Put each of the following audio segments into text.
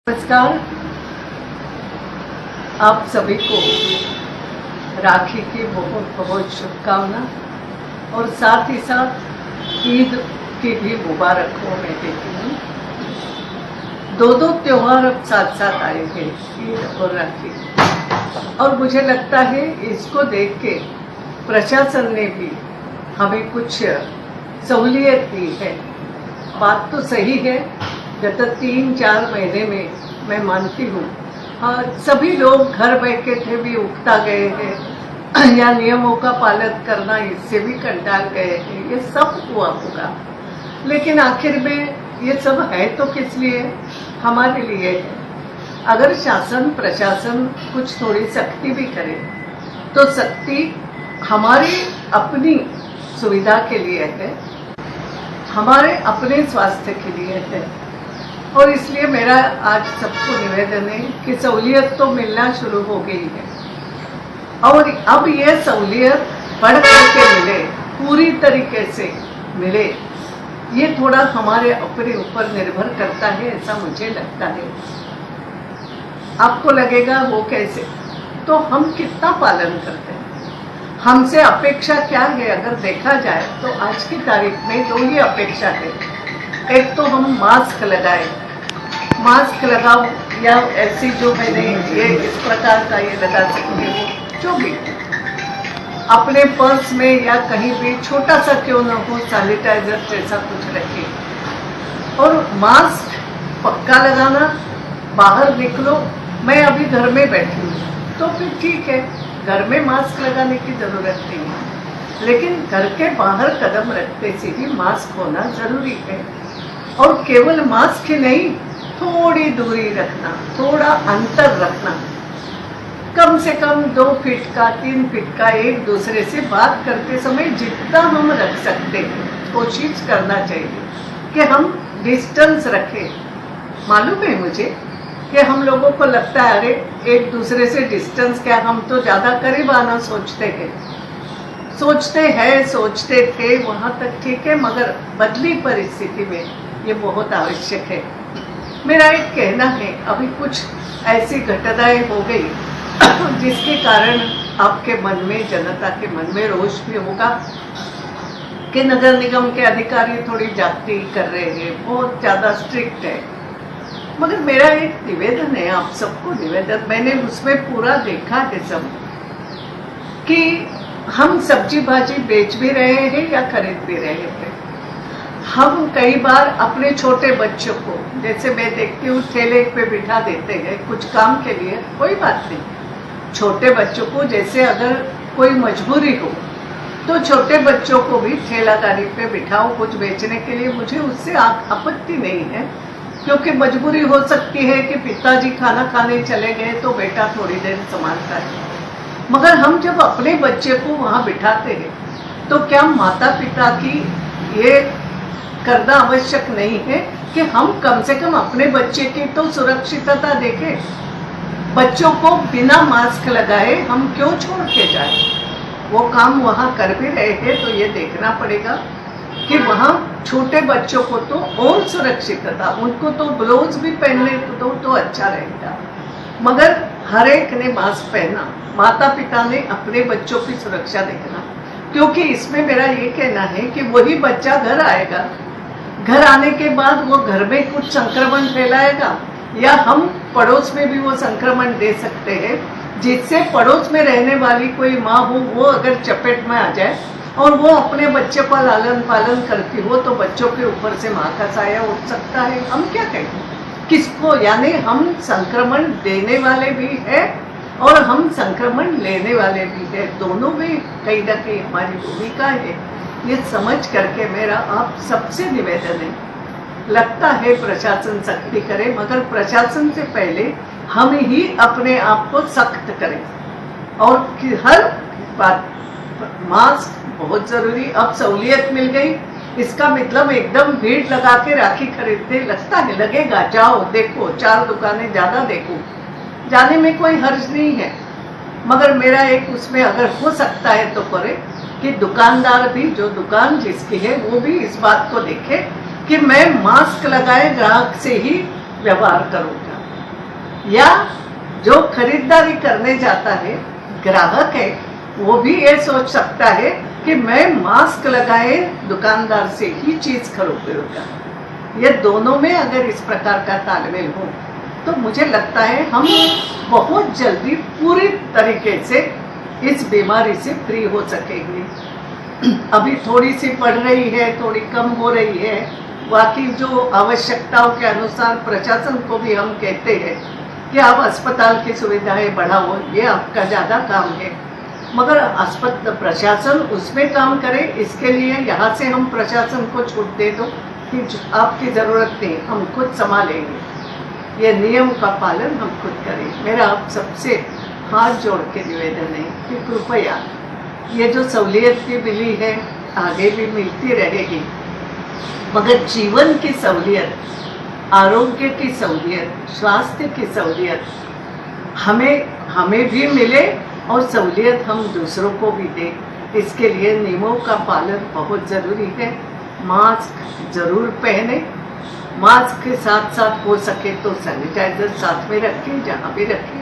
नमस्कार। आप सभी को राखी की बहुत बहुत शुभकामना और साथ ही साथ ईद की भी मुबारक हो। मैं कहती हूँ दो त्योहार अब साथ साथ आए हैं, ईद और राखी, और मुझे लगता है इसको देख के प्रशासन ने भी हमें कुछ सहूलियत दी है। बात तो सही है, गत 3-4 महीने में मैं मानती हूँ सभी लोग घर बैठे थे भी उकता गए हैं या नियमों का पालन करना इससे भी कंटाल गए हैं। ये सब हुआ होगा, लेकिन आखिर में ये सब है तो किस लिए? हमारे लिए है। अगर शासन प्रशासन कुछ थोड़ी सख्ती भी करे तो सख्ती हमारी अपनी सुविधा के लिए है, हमारे अपने स्वास्थ्य के लिए है। और इसलिए मेरा आज सबको निवेदन है कि सहूलियत तो मिलना शुरू हो गई है, और अब यह सहूलियत बढ़ करके मिले, पूरी तरीके से मिले, ये थोड़ा हमारे अपने ऊपर निर्भर करता है, ऐसा मुझे लगता है। आपको लगेगा वो कैसे? तो हम कितना पालन करते हैं, हमसे अपेक्षा क्या है? अगर देखा जाए तो आज की तारीख में 2 ही अपेक्षा है। एक तो हम मास्क लगाए, मास्क लगाओ, या ऐसी जो मैंने ये इस प्रकार का ये लगा सकती हूँ, जो भी अपने पर्स में या कहीं भी छोटा सा क्यों न हो सैनिटाइजर जैसा कुछ रखिए। और मास्क पक्का लगाना, बाहर निकलो, मैं अभी घर में बैठी हूँ तो फिर ठीक है, घर में मास्क लगाने की जरूरत नहीं है, लेकिन घर के बाहर कदम रखते से ही मास्क होना जरूरी है। और केवल मास्क ही नहीं, थोड़ी दूरी रखना, थोड़ा अंतर रखना, कम से कम 2 फीट का 3 फीट का एक दूसरे से बात करते समय जितना हम रख सकते हैं कोशिश करना चाहिए कि हम डिस्टेंस रखें। मालूम है मुझे कि हम लोगों को लगता है अरे एक दूसरे से डिस्टेंस क्या, हम तो ज़्यादा करीब आना सोचते हैं, सोचते थे, वहाँ तक ठीक है, मगर बदली परिस्थिति में ये बहुत आवश्यक है। मेरा एक कहना है, अभी कुछ ऐसी घटनाएं हो गई जिसके कारण आपके मन में, जनता के मन में रोष भी होगा कि नगर निगम के अधिकारी थोड़ी जागती कर रहे हैं, बहुत ज़्यादा स्ट्रिक्ट है। मगर मेरा एक निवेदन है, आप सबको निवेदन, मैंने उसमें पूरा देखा है सब, कि हम सब्जी भाजी बेच भी रहे हैं या खरीद भी रहे हैं। हम कई बार अपने छोटे बच्चों को, जैसे मैं देखती हूँ ठेले पे बिठा देते हैं कुछ काम के लिए, कोई बात नहीं, छोटे बच्चों को, जैसे अगर कोई मजबूरी हो तो छोटे बच्चों को भी ठेला गाड़ी पे बिठाओ कुछ बेचने के लिए, मुझे उससे आपत्ति नहीं है, क्योंकि मजबूरी हो सकती है कि पिताजी खाना खाने चले गए तो बेटा थोड़ी देर संभालता है। मगर हम जब अपने बच्चे को वहाँ बिठाते हैं तो क्या माता पिता की ये करना आवश्यक नहीं है कि हम कम से कम अपने बच्चे की तो सुरक्षितता देखें? बच्चों को बिना मास्क लगाए हम क्यों छोड़ के जाए? वो काम वहाँ कर भी रहे हैं तो ये देखना पड़ेगा कि वहाँ छोटे बच्चों को तो और सुरक्षितता, उनको तो ग्लोव्स भी पहनने तो अच्छा रहेगा। मगर हर एक ने मास्क पहना, माता पिता ने अपने बच्चों की सुरक्षा देखना, क्योंकि इसमें मेरा ये कहना है कि वही बच्चा घर आएगा, घर आने के बाद वो घर में कुछ संक्रमण फैलाएगा, या हम पड़ोस में भी वो संक्रमण दे सकते हैं, जिससे पड़ोस में रहने वाली कोई माँ हो वो अगर चपेट में आ जाए और वो अपने बच्चे का लालन पालन करती हो तो बच्चों के ऊपर से माँ का साया उठ सकता है। हम क्या कहें किसको? यानी हम संक्रमण देने वाले भी है और हम संक्रमण लेने वाले भी है, दोनों में कहीं ना कहीं हमारी भूमिका है। ये समझ करके मेरा आप सबसे निवेदन है, लगता है प्रशासन सख्ती करे, मगर प्रशासन से पहले हम ही अपने आप को सख्त करें। और हर बात, मास्क बहुत जरूरी, अब सहूलियत मिल गई, इसका मतलब एकदम भीड़ लगा के राखी खरीदते लगता है, लगेगा, जाओ देखो 4 दुकानें ज्यादा देखो, जाने में कोई हर्ज नहीं है। मगर मेरा एक उसमें अगर हो सकता है तो करे कि दुकानदार भी, जो दुकान जिसकी है वो भी इस बात को देखे कि मैं मास्क लगाए ग्राहक से ही व्यवहार करूंगा। या जो खरीदारी करने जाता है ग्राहक है, वो भी ये सोच सकता है कि मैं मास्क लगाए दुकानदार से ही चीज खरीदूंगा। ये दोनों में अगर इस प्रकार का तालमेल हो तो मुझे लगता है हम बहुत जल्दी पूरी तरीके से इस बीमारी से फ्री हो सकेंगे। अभी थोड़ी सी बढ़ रही है, थोड़ी कम हो रही है, बाकी जो आवश्यकताओं के अनुसार प्रशासन को भी हम कहते हैं कि आप अस्पताल की सुविधाएं बढ़ाओ, ये आपका ज़्यादा काम है, मगर अस्पताल प्रशासन उसमें काम करे। इसके लिए यहाँ से हम प्रशासन को छूट दे दो कि आपकी ज़रूरत नहीं, हम खुद संभालेंगे। ये नियम का पालन हम खुद करें। मेरा आप सबसे हाथ जोड़ के निवेदन है कि कृपया ये जो सहूलियत भी मिली है आगे भी मिलती रहेगी, मगर जीवन की सहूलियत, आरोग्य की सहूलियत, स्वास्थ्य की सहूलियत हमें भी मिले और सहूलियत हम दूसरों को भी दें। इसके लिए नियमों का पालन बहुत ज़रूरी है। मास्क ज़रूर पहने, मास्क के साथ साथ हो सके तो सैनिटाइजर साथ में रखें जहाँ भी रखें,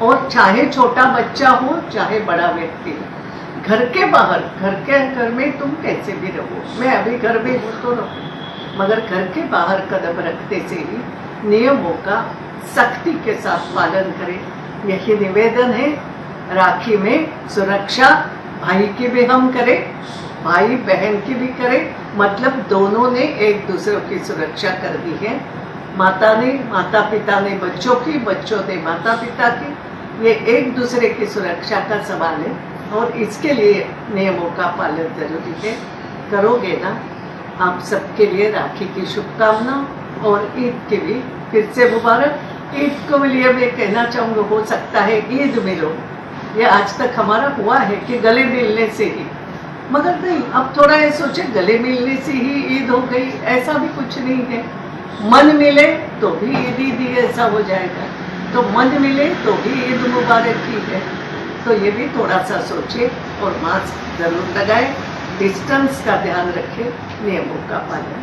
और चाहे छोटा बच्चा हो चाहे बड़ा व्यक्ति हो, घर के बाहर, घर में तुम कैसे भी रहो, मैं अभी घर में हूँ तो रहो, मगर घर के बाहर कदम रखते से ही नियमों का सख्ती के साथ पालन करें। यही निवेदन है। राखी में सुरक्षा भाई की भी हम करें, भाई बहन की भी करें, मतलब दोनों ने एक दूसरे की सुरक्षा कर दी है। माता पिता ने बच्चों की, बच्चों ने माता पिता की, ये एक दूसरे की सुरक्षा का सवाल है और इसके लिए नियमों का पालन जरूरी है। करोगे ना? आप सबके लिए राखी की शुभकामना और ईद की भी फिर से मुबारक। ईद को लिए मैं कहना चाहूँगा, हो सकता है ईद मिलो, ये आज तक हमारा हुआ है कि गले मिलने से ही, मगर नहीं, अब थोड़ा ये सोचे गले मिलने से ही ईद हो गई, ऐसा भी कुछ नहीं है। मन मिले तो भी ईद ही ऐसा हो जाएगा, तो मन मिले तो भी ईद मुबारक ही है। तो ये भी थोड़ा सा सोचे और मास्क जरूर लगाए, डिस्टेंस का ध्यान रखें, नियमों का पालन।